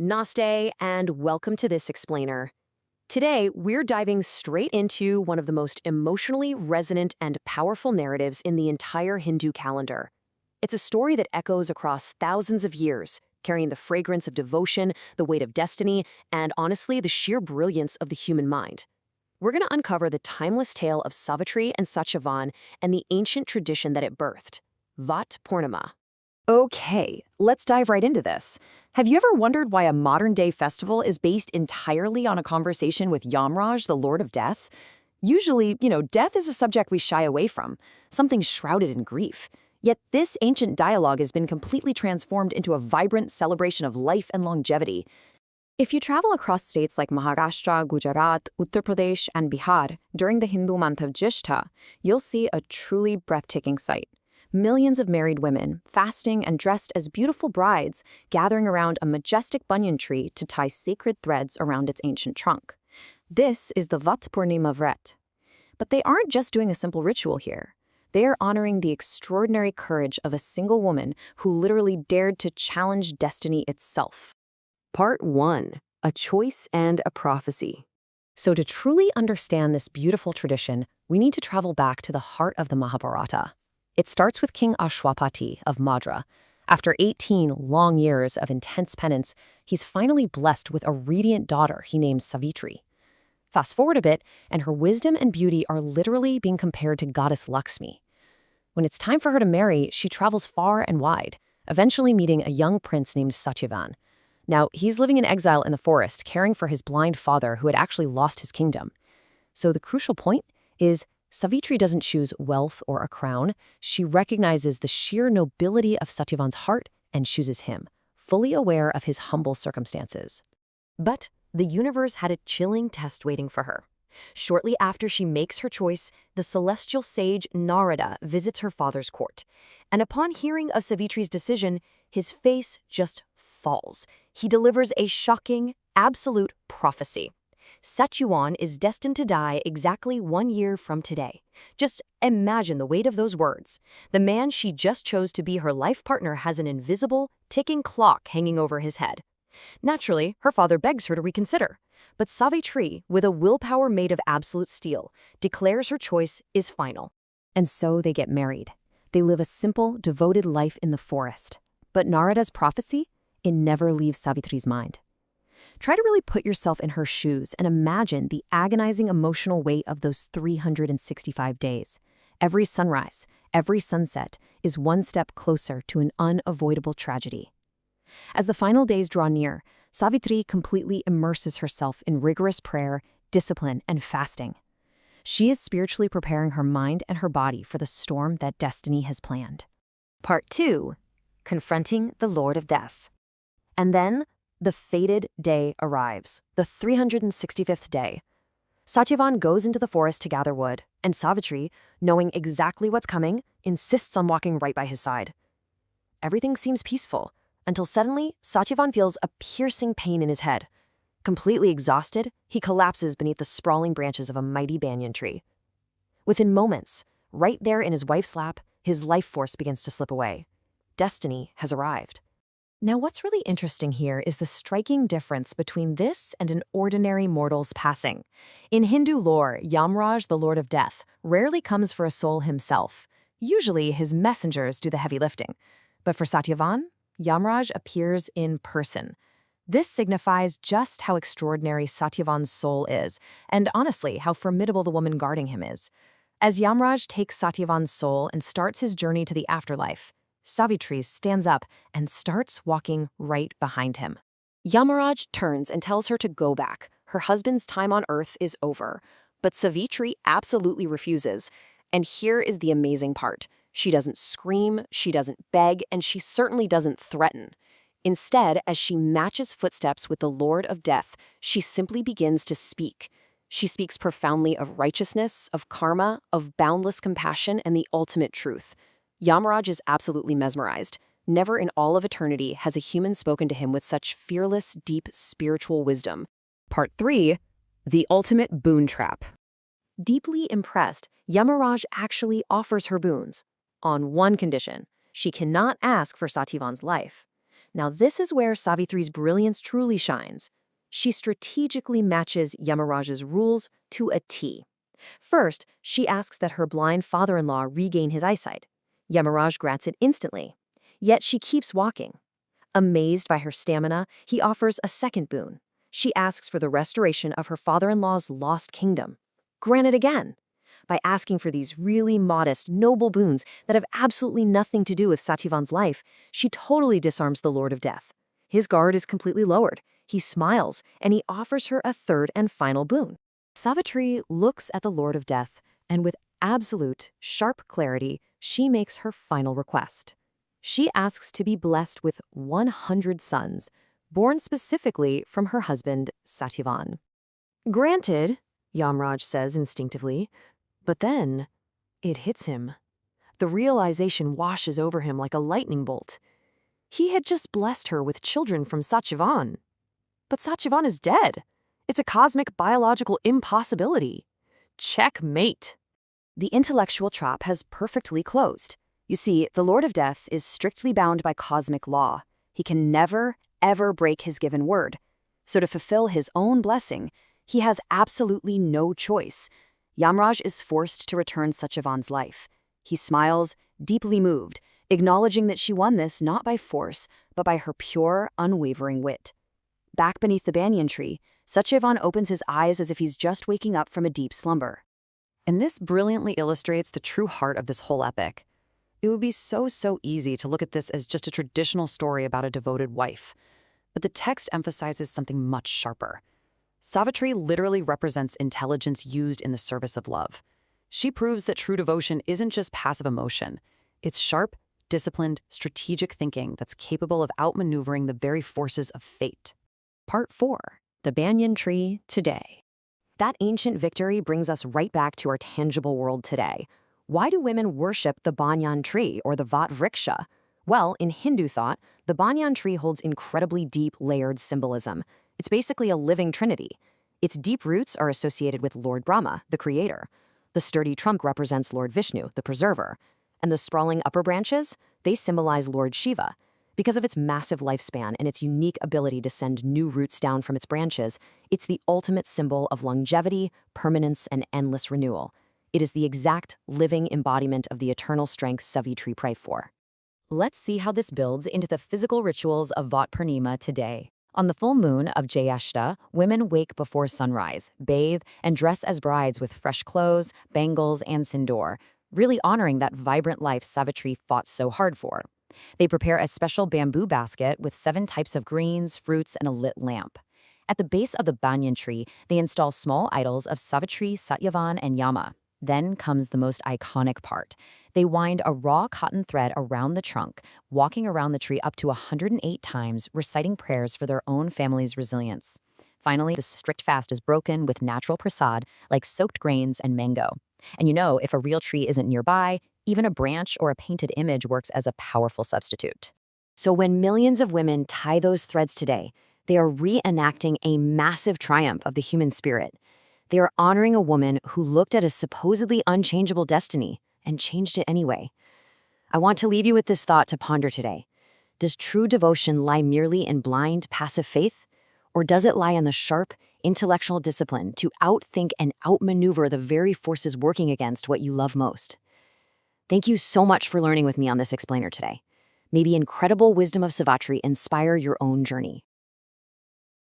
Namaste, and welcome to this explainer. Today, we're diving straight into one of the most emotionally resonant and powerful narratives in the entire Hindu calendar. It's a story that echoes across thousands of years, carrying the fragrance of devotion, the weight of destiny, and honestly, the sheer brilliance of the human mind. We're going to uncover the timeless tale of Savitri and Satyavan and the ancient tradition that it birthed, Vat Purnima. Okay, let's dive right into this. Have you ever wondered why a modern-day festival is based entirely on a conversation with Yamraj, the Lord of Death? Usually, death is a subject we shy away from, something shrouded in grief. Yet this ancient dialogue has been completely transformed into a vibrant celebration of life and longevity. If you travel across states like Maharashtra, Gujarat, Uttar Pradesh, and Bihar during the Hindu month of Jyeshtha, you'll see a truly breathtaking sight. Millions of married women, fasting and dressed as beautiful brides, gathering around a majestic banyan tree to tie sacred threads around its ancient trunk. This is the Vat Purnima Vret. But they aren't just doing a simple ritual here. They are honoring the extraordinary courage of a single woman who literally dared to challenge destiny itself. Part 1. A Choice and a Prophecy. So to truly understand this beautiful tradition, we need to travel back to the heart of the Mahabharata. It starts with King Ashwapati of Madra. After 18 long years of intense penance, he's finally blessed with a radiant daughter he named Savitri. Fast forward a bit, and her wisdom and beauty are literally being compared to goddess Lakshmi. When it's time for her to marry, she travels far and wide, eventually meeting a young prince named Satyavan. Now, he's living in exile in the forest, caring for his blind father who had actually lost his kingdom. So the crucial point is, Savitri doesn't choose wealth or a crown. She recognizes the sheer nobility of Satyavan's heart and chooses him, fully aware of his humble circumstances. But the universe had a chilling test waiting for her. Shortly after she makes her choice, the celestial sage Narada visits her father's court. And upon hearing of Savitri's decision, his face just falls. He delivers a shocking, absolute prophecy. Satyavan is destined to die exactly 1 year from today. Just imagine the weight of those words. The man she just chose to be her life partner has an invisible, ticking clock hanging over his head. Naturally, her father begs her to reconsider. But Savitri, with a willpower made of absolute steel, declares her choice is final. And so they get married. They live a simple, devoted life in the forest. But Narada's prophecy, it never leaves Savitri's mind. Try to really put yourself in her shoes and imagine the agonizing emotional weight of those 365 days. Every sunrise, every sunset is one step closer to an unavoidable tragedy. As the final days draw near, Savitri completely immerses herself in rigorous prayer, discipline, and fasting. She is spiritually preparing her mind and her body for the storm that destiny has planned. Part 2. Confronting the Lord of Death. And then, the fated day arrives, the 365th day. Satyavan goes into the forest to gather wood, and Savitri, knowing exactly what's coming, insists on walking right by his side. Everything seems peaceful, until suddenly Satyavan feels a piercing pain in his head. Completely exhausted, he collapses beneath the sprawling branches of a mighty banyan tree. Within moments, right there in his wife's lap, his life force begins to slip away. Destiny has arrived. Now, what's really interesting here is the striking difference between this and an ordinary mortal's passing. In Hindu lore, Yamraj, the Lord of Death, rarely comes for a soul himself. Usually, his messengers do the heavy lifting. But for Satyavan, Yamraj appears in person. This signifies just how extraordinary Satyavan's soul is, and honestly, how formidable the woman guarding him is. As Yamraj takes Satyavan's soul and starts his journey to the afterlife, Savitri stands up and starts walking right behind him. Yamaraj turns and tells her to go back. Her husband's time on earth is over. But Savitri absolutely refuses. And here is the amazing part. She doesn't scream, she doesn't beg, and she certainly doesn't threaten. Instead, as she matches footsteps with the Lord of Death, she simply begins to speak. She speaks profoundly of righteousness, of karma, of boundless compassion, and the ultimate truth. Yamaraj is absolutely mesmerized. Never in all of eternity has a human spoken to him with such fearless, deep spiritual wisdom. Part 3. The Ultimate Boon Trap. Deeply impressed, Yamaraj actually offers her boons. On one condition, she cannot ask for Satyavan's life. Now, this is where Savitri's brilliance truly shines. She strategically matches Yamaraj's rules to a T. First, she asks that her blind father-in-law regain his eyesight. Yamaraj grants it instantly. Yet she keeps walking. Amazed by her stamina, he offers a second boon. She asks for the restoration of her father-in-law's lost kingdom. Granted again. By asking for these really modest, noble boons that have absolutely nothing to do with Satyavan's life, she totally disarms the Lord of Death. His guard is completely lowered. He smiles, and he offers her a third and final boon. Savitri looks at the Lord of Death, and with absolute, sharp clarity, she makes her final request. She asks to be blessed with 100 sons, born specifically from her husband, Satyavan. Granted, Yamraj says instinctively, but then it hits him. The realization washes over him like a lightning bolt. He had just blessed her with children from Satyavan. But Satyavan is dead. It's a cosmic biological impossibility. Checkmate. The intellectual trap has perfectly closed. You see, the Lord of Death is strictly bound by cosmic law. He can never, ever break his given word. So to fulfill his own blessing, he has absolutely no choice. Yamraj is forced to return Satyavan's life. He smiles, deeply moved, acknowledging that she won this not by force, but by her pure, unwavering wit. Back beneath the banyan tree, Satyavan opens his eyes as if he's just waking up from a deep slumber. And this brilliantly illustrates the true heart of this whole epic. It would be so easy to look at this as just a traditional story about a devoted wife. But the text emphasizes something much sharper. Savitri literally represents intelligence used in the service of love. She proves that true devotion isn't just passive emotion. It's sharp, disciplined, strategic thinking that's capable of outmaneuvering the very forces of fate. Part 4. The Banyan Tree Today. That ancient victory brings us right back to our tangible world today. Why do women worship the banyan tree or the Vat Vriksha? Well, in Hindu thought, the banyan tree holds incredibly deep, layered symbolism. It's basically a living trinity. Its deep roots are associated with Lord Brahma, the creator. The sturdy trunk represents Lord Vishnu, the preserver. And the sprawling upper branches, they symbolize Lord Shiva. Because of its massive lifespan and its unique ability to send new roots down from its branches, it's the ultimate symbol of longevity, permanence, and endless renewal. It is the exact living embodiment of the eternal strength Savitri prayed for. Let's see how this builds into the physical rituals of Vat Purnima today. On the full moon of Jyeshta, women wake before sunrise, bathe, and dress as brides with fresh clothes, bangles, and sindoor, really honoring that vibrant life Savitri fought so hard for. They prepare a special bamboo basket with 7 types of greens, fruits, and a lit lamp. At the base of the banyan tree, they install small idols of Savitri, Satyavan, and Yama. Then comes the most iconic part. They wind a raw cotton thread around the trunk, walking around the tree up to 108 times, reciting prayers for their own family's resilience. Finally, the strict fast is broken with natural prasad, like soaked grains and mango. And you know, if a real tree isn't nearby, even a branch or a painted image works as a powerful substitute. So when millions of women tie those threads today, they are reenacting a massive triumph of the human spirit. They are honoring a woman who looked at a supposedly unchangeable destiny and changed it anyway. I want to leave you with this thought to ponder today. Does true devotion lie merely in blind, passive faith? Or does it lie in the sharp, intellectual discipline to outthink and outmaneuver the very forces working against what you love most? Thank you so much for learning with me on this explainer today. May the incredible wisdom of Savitri inspire your own journey.